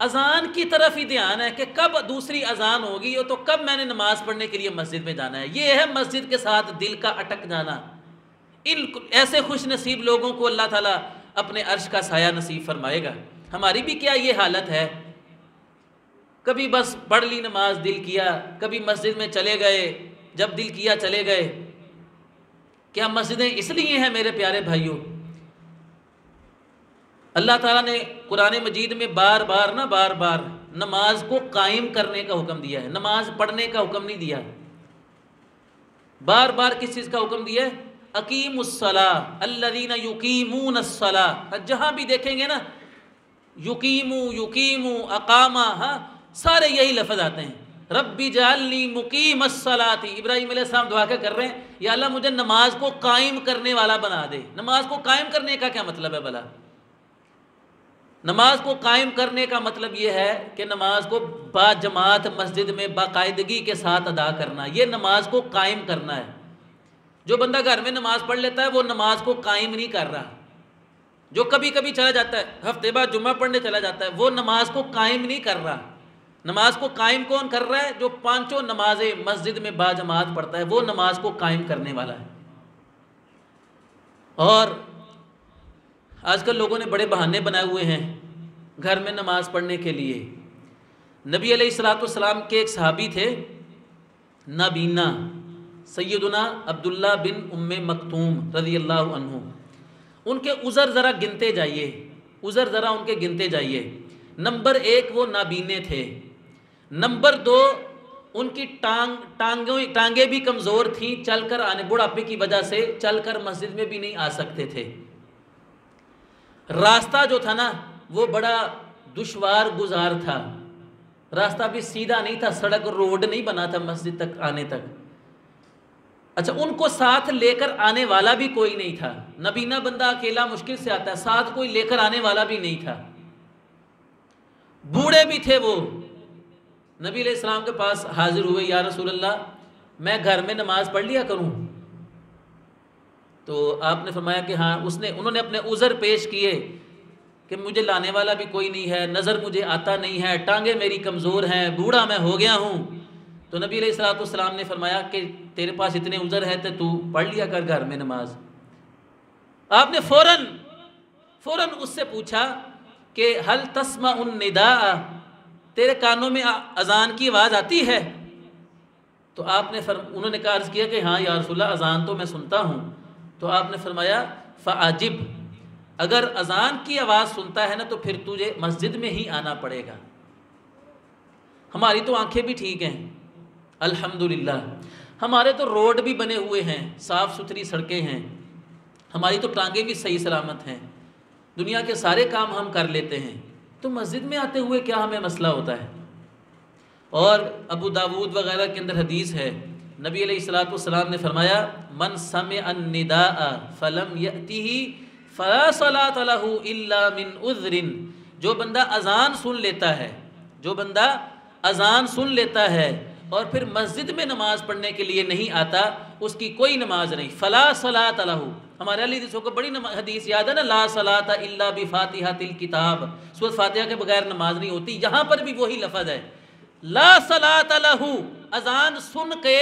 A: اذان کی طرف ہی دھیان ہے کہ کب دوسری اذان ہوگی تو کب میں نے نماز پڑھنے کے لیے مسجد میں جانا ہے. یہ ہے مسجد کے ساتھ دل کا اٹک جانا. ان ایسے خوش نصیب لوگوں کو اللہ تعالیٰ اپنے عرش کا سایہ نصیب فرمائے گا. ہماری بھی کیا یہ حالت ہے؟ کبھی بس پڑھ لی نماز، دل کیا، کبھی مسجد میں چلے گئے، جب دل کیا چلے گئے. کیا مسجدیں اس لیے ہیں میرے پیارے بھائیوں؟ اللہ تعالیٰ نے قرآن مجید میں بار بار نماز کو قائم کرنے کا حکم دیا ہے، نماز پڑھنے کا حکم نہیں دیا. بار بار کس چیز کا حکم دیا ہے؟ اقیم الصلاۃ الذین یقیمون الصلاۃ. جہاں بھی دیکھیں گے نا یقیمو اقامہ، ہاں سارے یہی لفظ آتے ہیں. رب اجعلنی مقیم الصلاۃ. ابراہیم علیہ السلام دعا کر رہے ہیں یا اللہ مجھے نماز کو قائم کرنے والا بنا دے. نماز کو قائم کرنے کا کیا مطلب ہے بھلا؟ نماز کو قائم کرنے کا مطلب یہ ہے کہ نماز کو با جماعت مسجد میں باقاعدگی کے ساتھ ادا کرنا. یہ نماز کو قائم کرنا ہے. جو بندہ گھر میں نماز پڑھ لیتا ہے وہ نماز کو قائم نہیں کر رہا. جو کبھی کبھی چلا جاتا ہے، ہفتے بعد جمعہ پڑھنے چلا جاتا ہے، وہ نماز کو قائم نہیں کر رہا. نماز کو قائم کون کر رہا ہے؟ جو پانچوں نمازیں مسجد میں با جماعت پڑھتا ہے، وہ نماز کو قائم کرنے والا ہے. اور آج کل لوگوں نے بڑے بہانے بنائے ہوئے ہیں گھر میں نماز پڑھنے کے لیے. نبی علیہ الصلوۃ والسلام کے ایک صحابی تھے نابینا، سیدنا عبداللہ بن ام مکتوم رضی اللہ عنہ. ان کے عذر ذرا گنتے جائیے، عذر ذرا ان کے گنتے جائیے. نمبر 1 وہ نابینے تھے. نمبر 2 ان کی ٹانگیں بھی کمزور تھیں، چل کر آنے، بڑھاپے کی وجہ سے چل کر مسجد میں بھی نہیں آ سکتے تھے. راستہ جو تھا نا وہ بڑا دشوار گزار تھا. راستہ بھی سیدھا نہیں تھا، سڑک روڈ نہیں بنا تھا مسجد تک آنے تک. اچھا، ان کو ساتھ لے کر آنے والا بھی کوئی نہیں تھا. نبینا بندہ اکیلا مشکل سے آتا ہے، ساتھ کوئی لے کر آنے والا بھی نہیں تھا. بوڑھے بھی تھے. وہ نبی علیہ السلام کے پاس حاضر ہوئے، یا رسول اللہ میں گھر میں نماز پڑھ لیا کروں؟ تو آپ نے فرمایا کہ ہاں. انہوں نے اپنے عذر پیش کیے کہ مجھے لانے والا بھی کوئی نہیں ہے، نظر مجھے آتا نہیں ہے، ٹانگیں میری کمزور ہیں، بوڑھا میں ہو گیا ہوں. تو نبی علیہ الصلوۃ والسلام نے فرمایا کہ تیرے پاس اتنے عذر ہیں تو پڑھ لیا کر گھر میں نماز. آپ نے فوراً اس سے پوچھا کہ هل تسمع النداء، تیرے کانوں میں اذان کی آواز آتی ہے؟ تو انہوں نے عرض کیا کہ ہاں یا رسول اللہ اذان تو میں سنتا ہوں. تو آپ نے فرمایا فعجب، اگر اذان کی آواز سنتا ہے نا تو پھر تجھے مسجد میں ہی آنا پڑے گا. ہماری تو آنکھیں بھی ٹھیک ہیں الحمدللہ، ہمارے تو روڈ بھی بنے ہوئے ہیں، صاف ستھری سڑکیں ہیں، ہماری تو ٹانگیں بھی صحیح سلامت ہیں، دنیا کے سارے کام ہم کر لیتے ہیں، تو مسجد میں آتے ہوئے کیا ہمیں مسئلہ ہوتا ہے؟ اور ابو داود وغیرہ کے اندر حدیث ہے، نبی علیہ الصلوۃ والسلام نے فرمایا من سمع النداء فلم یأتہ فلا صلاۃ لہ الا من عذر. جو بندہ اذان سن لیتا ہے اور پھر مسجد میں نماز پڑھنے کے لیے نہیں آتا، اس کی کوئی نماز نہیں. فلا صلاۃ لہ، ہمارے علی حدیثوں کو بڑی حدیث یاد ہے نا، لا صلاۃ الا بفاتحۃ الکتاب، سورۃ فاتحہ کے بغیر نماز نہیں ہوتی. یہاں پر بھی وہی لفظ ہے لا صلاۃ لہ. اذان سن کے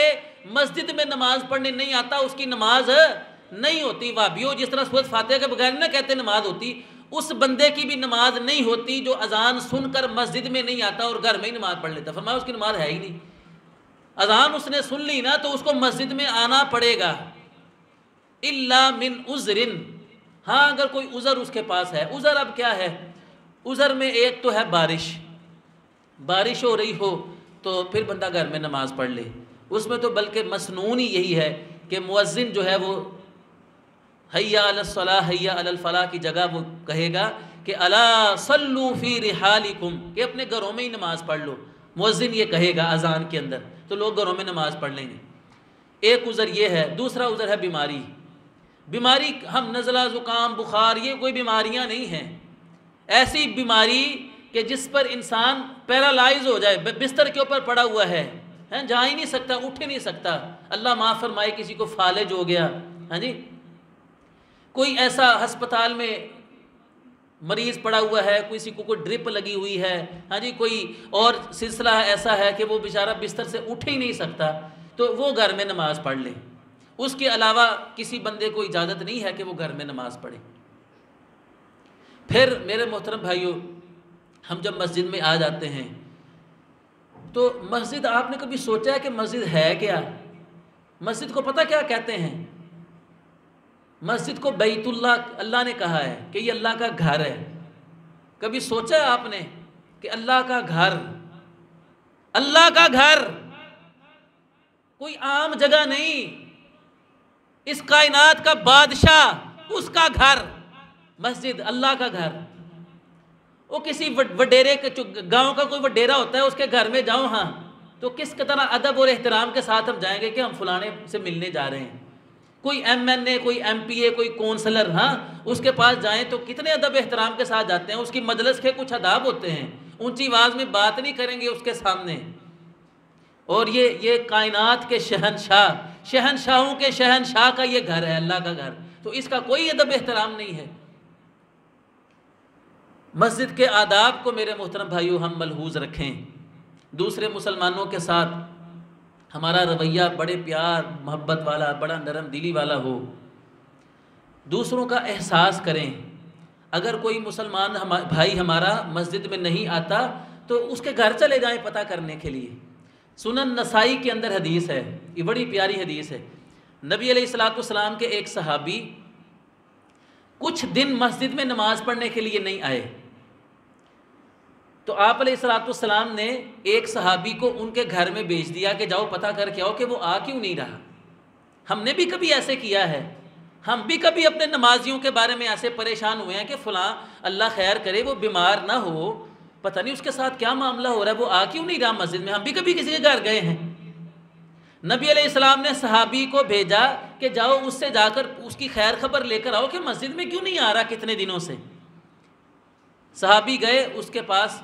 A: مسجد میں نماز پڑھنے نہیں آتا، اس کی نماز نہیں ہوتی. وہابیوں جس طرح سورۃ فاتحہ کے بغیر نہ کہتے نماز ہوتی، اس بندے کی بھی نماز نہیں ہوتی جو اذان سن کر مسجد میں نہیں آتا اور گھر میں ہی نماز پڑھ لیتا. فرمایا اس کی نماز ہے ہی نہیں. اذان اس نے سن لی نا تو اس کو مسجد میں آنا پڑے گا. الا من عذر، ہاں اگر کوئی عذر اس کے پاس ہے. عذر اب کیا ہے؟ عذر میں ایک تو ہے بارش ہو رہی ہو تو پھر بندہ گھر میں نماز پڑھ لے. اس میں تو بلکہ مسنون ہی یہی ہے کہ مؤذن جو ہے وہ حیا علی الصلاۃ حیا علی الفلاح کی جگہ وہ کہے گا کہ الا صلوا فی رحالکم، کہ اپنے گھروں میں ہی نماز پڑھ لو. مؤذن یہ کہے گا اذان کے اندر، تو لوگ گھروں میں نماز پڑھ لیں گے. ایک عذر یہ ہے. دوسرا عذر ہے بیماری. ہم نزلہ زکام بخار یہ کوئی بیماریاں نہیں ہیں. ایسی بیماری کہ جس پر انسان پیرالائز ہو جائے، بستر کے اوپر پڑا ہوا ہے، جا ہی نہیں سکتا، اٹھ ہی نہیں سکتا. اللہ معاف فرمائے کسی کو فالج ہو گیا، ہاں جی، کوئی ایسا ہسپتال میں مریض پڑا ہوا ہے، کسی کو کوئی ڈرپ لگی ہوئی ہے، ہاں جی، کوئی اور سلسلہ ایسا ہے کہ وہ بیچارہ بستر سے اٹھ ہی نہیں سکتا، تو وہ گھر میں نماز پڑھ لے، اس کے علاوہ کسی بندے کو اجازت نہیں ہے کہ وہ گھر میں نماز پڑھے۔ پھر میرے محترم بھائیوں، ہم جب مسجد میں آ جاتے ہیں تو مسجد، آپ نے کبھی سوچا ہے کہ مسجد ہے کیا؟ مسجد کو پتہ کیا کہتے ہیں؟ مسجد کو بیت اللہ، اللہ نے کہا ہے کہ یہ اللہ کا گھر ہے۔ کبھی سوچا ہے آپ نے کہ اللہ کا گھر، اللہ کا گھر کوئی عام جگہ نہیں، اس کائنات کا بادشاہ، اس کا گھر مسجد، اللہ کا گھر۔ وہ کسی وڈیرے کے گاؤں کا کوئی وڈیرا ہوتا ہے، اس کے گھر میں جاؤ ہاں تو کس طرح ادب اور احترام کے ساتھ ہم جائیں گے کہ ہم فلانے سے ملنے جا رہے ہیں۔ کوئی ایم این اے، کوئی ایم پی اے، کوئی کونسلر، ہاں اس کے پاس جائیں تو کتنے ادب احترام کے ساتھ جاتے ہیں، اس کی مجلس کے کچھ آداب ہوتے ہیں، اونچی آواز میں بات نہیں کریں گے اس کے سامنے۔ اور یہ کائنات کے شہنشاہ، شہنشاہوں کے شہنشاہ کا یہ گھر ہے، اللہ کا گھر، تو اس کا کوئی ادب احترام نہیں ہے۔ مسجد کے آداب کو میرے محترم بھائیوں ہم ملحوظ رکھیں، دوسرے مسلمانوں کے ساتھ ہمارا رویہ بڑے پیار محبت والا، بڑا نرم دلی والا ہو، دوسروں کا احساس کریں۔ اگر کوئی مسلمان بھائی ہمارا مسجد میں نہیں آتا تو اس کے گھر چلے جائیں پتہ کرنے کے لیے۔ سنن نسائی کے اندر حدیث ہے، یہ بڑی پیاری حدیث ہے۔ نبی علیہ السلام کے ایک صحابی کچھ دن مسجد میں نماز پڑھنے کے لیے نہیں آئے، تو آپ علیہ السلام نے ایک صحابی کو ان کے گھر میں بھیج دیا کہ جاؤ پتہ کر کے آؤ کہ وہ آ کیوں نہیں رہا۔ ہم نے بھی کبھی ایسے کیا ہے، ہم بھی کبھی اپنے نمازیوں کے بارے میں ایسے پریشان ہوئے ہیں کہ فلاں اللہ خیر کرے وہ بیمار نہ ہو، پتہ نہیں اس کے ساتھ کیا معاملہ ہو رہا ہے، وہ آ کیوں نہیں رہا مسجد میں۔ ہم بھی کبھی کسی کے گھر گئے ہیں۔ نبی علیہ السلام نے صحابی کو بھیجا کہ جاؤ اس سے جا کر اس کی خیر خبر لے کر آؤ کہ مسجد میں کیوں نہیں آ رہا کتنے دنوں سے۔ صحابی گئے اس کے پاس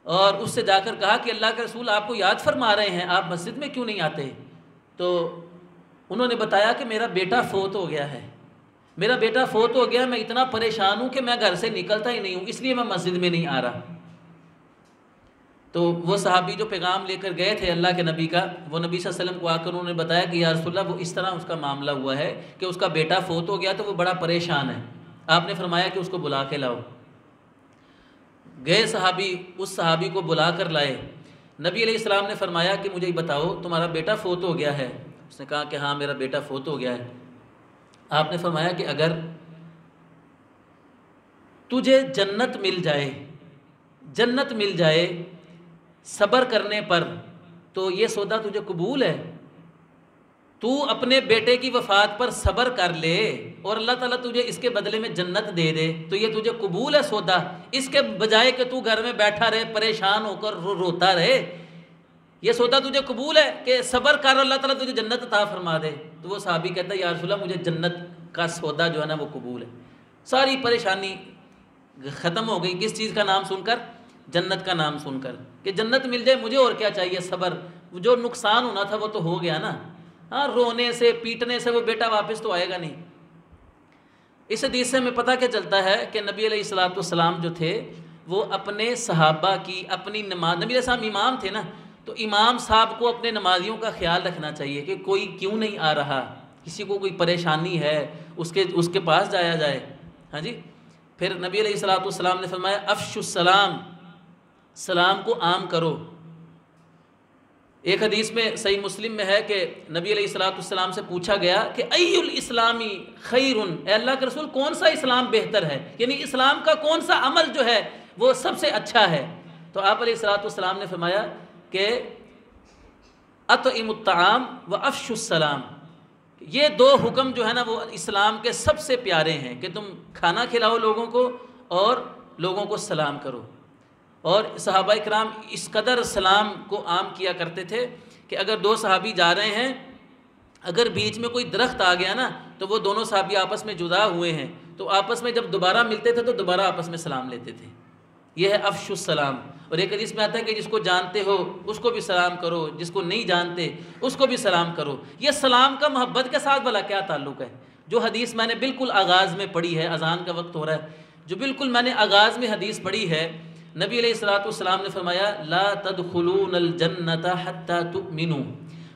A: اور اس سے جا کر کہا کہ اللہ کے رسول آپ کو یاد فرما رہے ہیں، آپ مسجد میں کیوں نہیں آتے؟ تو انہوں نے بتایا کہ میرا بیٹا فوت ہو گیا ہے، میرا بیٹا فوت ہو گیا، میں اتنا پریشان ہوں کہ میں گھر سے نکلتا ہی نہیں ہوں، اس لیے میں مسجد میں نہیں آ رہا۔ تو وہ صحابی جو پیغام لے کر گئے تھے اللہ کے نبی کا، وہ نبی صلی اللہ علیہ وسلم کو آ کر انہوں نے بتایا کہ یا رسول اللہ وہ اس طرح اس کا معاملہ ہوا ہے کہ اس کا بیٹا فوت ہو گیا تو وہ بڑا پریشان ہے، آپ نے فرمایا کہ اس کو بلا کے لاؤ۔ گئے صحابی، اس صحابی کو بلا کر لائے۔ نبی علیہ السلام نے فرمایا کہ مجھے بتاؤ تمہارا بیٹا فوت ہو گیا ہے؟ اس نے کہا کہ ہاں میرا بیٹا فوت ہو گیا ہے۔ آپ نے فرمایا کہ اگر تجھے جنت مل جائے، جنت مل جائے صبر کرنے پر، تو یہ سودا تجھے قبول ہے؟ تو اپنے بیٹے کی وفات پر صبر کر لے اور اللہ تعالیٰ تجھے اس کے بدلے میں جنت دے دے، تو یہ تجھے قبول ہے سودا، اس کے بجائے کہ تو گھر میں بیٹھا رہے پریشان ہو کر روتا رہے، یہ سودا تجھے قبول ہے کہ صبر کر اللہ تعالیٰ تجھے جنت عطا فرما دے؟ تو وہ صحابی کہتا ہے یا رسول اللہ مجھے جنت کا سودا جو ہے نا وہ قبول ہے۔ ساری پریشانی ختم ہو گئی، کس چیز کا نام سن کر؟ جنت کا نام سن کر، کہ جنت مل جائے مجھے اور کیا چاہیے، صبر، جو نقصان ہونا تھا وہ تو ہو گیا نا، ہاں رونے سے پیٹنے سے وہ بیٹا واپس تو آئے گا نہیں۔ اس حدیث سے ہمیں پتہ کیا چلتا ہے کہ نبی علیہ السلام جو تھے وہ اپنے صحابہ کی اپنی نماز، نبی علیہ السلام امام تھے نا، تو امام صاحب کو اپنے نمازیوں کا خیال رکھنا چاہیے کہ کوئی کیوں نہیں آ رہا، کسی کو کوئی پریشانی ہے اس کے پاس جایا جائے، ہاں جی۔ پھر نبی علیہ السلام نے فرمایا افشوا السلام، سلام کو عام کرو۔ ایک حدیث میں صحیح مسلم میں ہے کہ نبی علیہ السلام سے پوچھا گیا کہ ای الاسلامی خیر، اے اللہ کے رسول کون سا اسلام بہتر ہے، یعنی اسلام کا کون سا عمل جو ہے وہ سب سے اچھا ہے؟ تو آپ علیہ السلام نے فرمایا کہ اطعموا الطعام وافشوا السلام، یہ دو حکم جو ہے نا وہ اسلام کے سب سے پیارے ہیں کہ تم کھانا کھلاؤ لوگوں کو اور لوگوں کو سلام کرو۔ اور صحابہ اکرام اس قدر سلام کو عام کیا کرتے تھے کہ اگر دو صحابی جا رہے ہیں، اگر بیچ میں کوئی درخت آ گیا نا تو وہ دونوں صحابی آپس میں جدا ہوئے ہیں تو آپس میں جب دوبارہ ملتے تھے تو دوبارہ آپس میں سلام لیتے تھے، یہ ہے افشوا السلام۔ اور ایک حدیث میں آتا ہے کہ جس کو جانتے ہو اس کو بھی سلام کرو، جس کو نہیں جانتے اس کو بھی سلام کرو۔ یہ سلام کا محبت کے ساتھ بھلا کیا تعلق ہے؟ جو حدیث میں نے بالکل آغاز میں پڑھی ہے، اذان کا وقت ہو رہا ہے، جو بالکل میں نے آغاز میں حدیث پڑھی ہے، نبی علیہ الصلوۃ والسلام نے فرمایا لا تدخلون الجنت حتی تؤمنوا،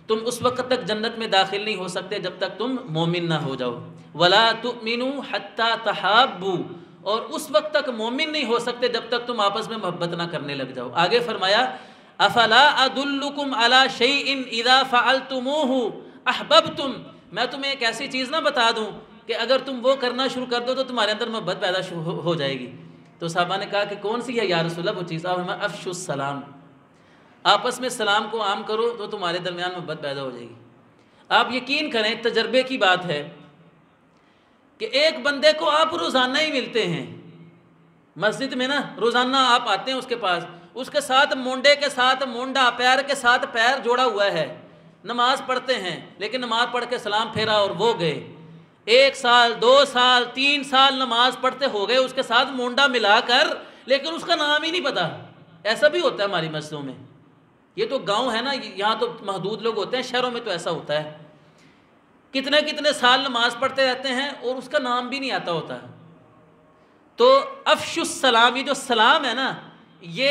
A: تم اس وقت تک جنت میں داخل نہیں ہو سکتے جب تک تم مومن نہ ہو جاؤ، ولا تؤمنوا حتی تحابوا، اور اس وقت تک مومن نہیں ہو سکتے جب تک تم آپس میں محبت نہ کرنے لگ جاؤ۔ آگے فرمایا افلا ادلکم علی شیء اذا فعلتموہ احببتم، میں تمہیں ایک ایسی چیز نہ بتا دوں کہ اگر تم وہ کرنا شروع کر دو تو تمہارے اندر محبت پیدا ہو جائے گی؟ تو صحابہ نے کہا کہ کون سی ہے یا رسول اللہ وہ چیز؟ آپ ہمیں افشوا السلام، آپس میں سلام کو عام کرو تو تمہارے درمیان محبت پیدا ہو جائے گی۔ آپ یقین کریں، تجربے کی بات ہے کہ ایک بندے کو آپ روزانہ ہی ملتے ہیں مسجد میں نا، روزانہ آپ آتے ہیں اس کے پاس، اس کے ساتھ مونڈے کے ساتھ مونڈا، پیر کے ساتھ پیر جوڑا ہوا ہے، نماز پڑھتے ہیں لیکن نماز پڑھ کے سلام پھیرا اور وہ گئے، 1 سال 2 سال 3 سال نماز پڑھتے ہو گئے اس کے ساتھ مونڈا ملا کر، لیکن اس کا نام ہی نہیں پتا۔ ایسا بھی ہوتا ہے ہماری مسجدوں میں، یہ تو گاؤں ہے نا، یہاں تو محدود لوگ ہوتے ہیں، شہروں میں تو ایسا ہوتا ہے، کتنے سال نماز پڑھتے رہتے ہیں اور اس کا نام بھی نہیں آتا ہوتا۔ تو افشوا السلام، یہ جو سلام ہے نا، یہ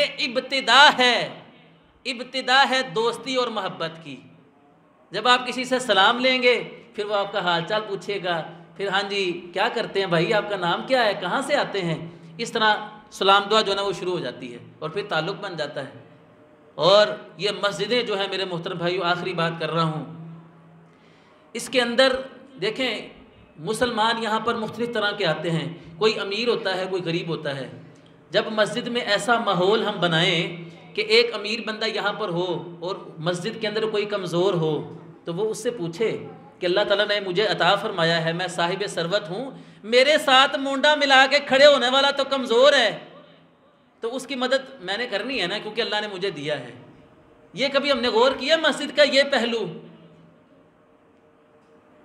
A: ابتدا ہے دوستی اور محبت کی۔ جب آپ کسی سے سلام لیں گے پھر وہ آپ کا حال چال پوچھے گا، پھر ہاں جی کیا کرتے ہیں بھائی، آپ کا نام کیا ہے، کہاں سے آتے ہیں، اس طرح سلام دعا جو ہے نا وہ شروع ہو جاتی ہے اور پھر تعلق بن جاتا ہے۔ اور یہ مسجدیں جو ہیں میرے محترم بھائیو، آخری بات کر رہا ہوں، اس کے اندر دیکھیں مسلمان یہاں پر مختلف طرح کے آتے ہیں، کوئی امیر ہوتا ہے کوئی غریب ہوتا ہے۔ جب مسجد میں ایسا ماحول ہم بنائیں کہ ایک امیر بندہ یہاں پر ہو اور مسجد کے اندر کوئی کمزور ہو تو وہ اس سے پوچھے کہ اللہ تعالیٰ نے مجھے عطا فرمایا ہے، میں صاحب ثروت ہوں، میرے ساتھ مونڈا ملا کے کھڑے ہونے والا تو کمزور ہے، تو اس کی مدد میں نے کرنی ہے نا، کیونکہ اللہ نے مجھے دیا ہے۔ یہ کبھی ہم نے غور کیا مسجد کا یہ پہلو؟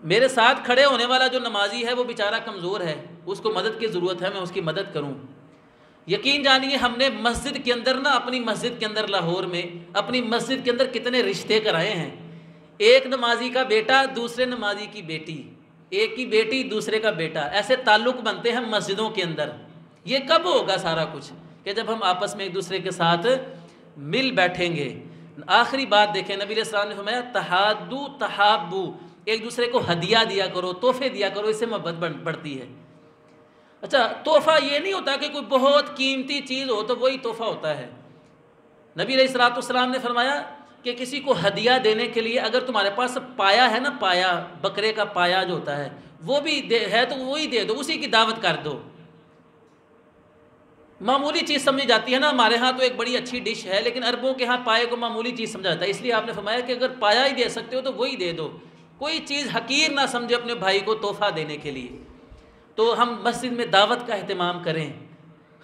A: میرے ساتھ کھڑے ہونے والا جو نمازی ہے وہ بیچارہ کمزور ہے، اس کو مدد کی ضرورت ہے، میں اس کی مدد کروں۔ یقین جانیے ہم نے مسجد کے اندر نا، اپنی مسجد کے اندر لاہور میں اپنی مسجد کے اندر کتنے رشتے کرائے ہیں، ایک نمازی کا بیٹا دوسرے نمازی کی بیٹی، ایک کی بیٹی دوسرے کا بیٹا، ایسے تعلق بنتے ہیں مسجدوں کے اندر۔ یہ کب ہوگا سارا کچھ؟ کہ جب ہم آپس میں ایک دوسرے کے ساتھ مل بیٹھیں گے۔ آخری بات دیکھیں، نبی علیہ السلام نے فرمایا تحادو تحابو، ایک دوسرے کو ہدیہ دیا کرو، تحفے دیا کرو، اس سے محبت بڑھتی ہے۔ اچھا، تحفہ یہ نہیں ہوتا کہ کوئی بہت قیمتی چیز ہو تو وہی تحفہ ہوتا ہے۔ نبی علیہ الصلوۃ والسلام نے فرمایا کہ کسی کو ہدیہ دینے کے لیے اگر تمہارے پاس پایا ہے نا، پایا بکرے کا پایا جو ہوتا ہے وہ بھی ہے تو وہی دے دو، اسی کی دعوت کر دو۔ معمولی چیز سمجھی جاتی ہے نا، ہمارے ہاں تو ایک بڑی اچھی ڈش ہے، لیکن عربوں کے ہاں پائے کو معمولی چیز سمجھا جاتا ہے، اس لیے آپ نے فرمایا کہ اگر پایا ہی دے سکتے ہو تو وہی دے دو، کوئی چیز حقیر نہ سمجھے اپنے بھائی کو تحفہ دینے کے لیے۔ تو ہم مسجد میں دعوت کا اہتمام کریں،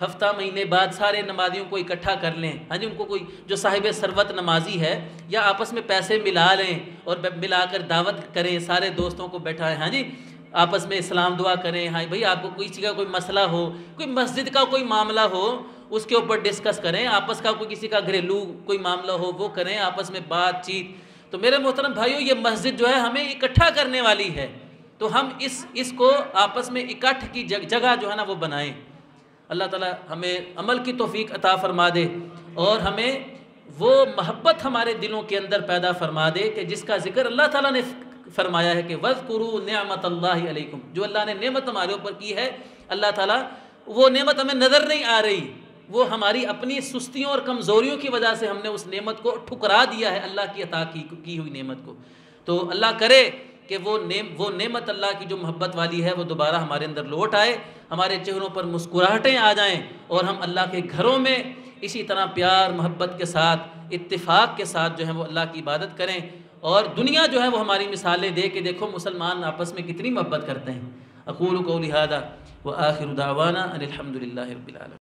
A: ہفتہ مہینے بعد سارے نمازیوں کو اکٹھا کر لیں، ہاں جی، ان کو کوئی جو صاحب ثروت نمازی ہے یا آپس میں پیسے ملا لیں اور ملا کر دعوت کریں، سارے دوستوں کو بیٹھائیں، ہاں جی، آپس میں اسلام دعا کریں، ہاں بھائی آپ کو کوئی چیز کا کوئی مسئلہ ہو، کوئی مسجد کا کوئی معاملہ ہو اس کے اوپر ڈسکس کریں، آپس کا کوئی کسی کا گھریلو کوئی معاملہ ہو وہ کریں، آپس میں بات چیت۔ تو میرے محترم بھائیو، یہ مسجد جو ہے ہمیں اکٹھا کرنے والی ہے، تو ہم اس کو آپس میں اکٹھ کی جگہ جو ہے نا وہ بنائیں۔ اللہ تعالیٰ ہمیں عمل کی توفیق عطا فرما دے اور ہمیں وہ محبت ہمارے دلوں کے اندر پیدا فرما دے کہ جس کا ذکر اللہ تعالیٰ نے فرمایا ہے کہ وَاذْكُرُوا نِعْمَةَ اللَّهِ عَلَيْكُمْ، جو اللہ نے نعمت ہمارے اوپر کی ہے، اللہ تعالیٰ وہ نعمت ہمیں نظر نہیں آ رہی، وہ ہماری اپنی سستیوں اور کمزوریوں کی وجہ سے ہم نے اس نعمت کو ٹھکرا دیا ہے، اللہ کی عطا کی ہوئی نعمت کو۔ تو اللہ کرے کہ وہ نعمت اللہ کی جو محبت والی ہے وہ دوبارہ ہمارے اندر لوٹ آئے، ہمارے چہروں پر مسکراہٹیں آ جائیں اور ہم اللہ کے گھروں میں اسی طرح پیار محبت کے ساتھ اتفاق کے ساتھ جو ہے وہ اللہ کی عبادت کریں، اور دنیا جو ہے وہ ہماری مثالیں دے کہ دیکھو مسلمان آپس میں کتنی محبت کرتے ہیں۔ اقول قولی ھذا وآخر دعوانا ان الحمد للہ رب العالمین۔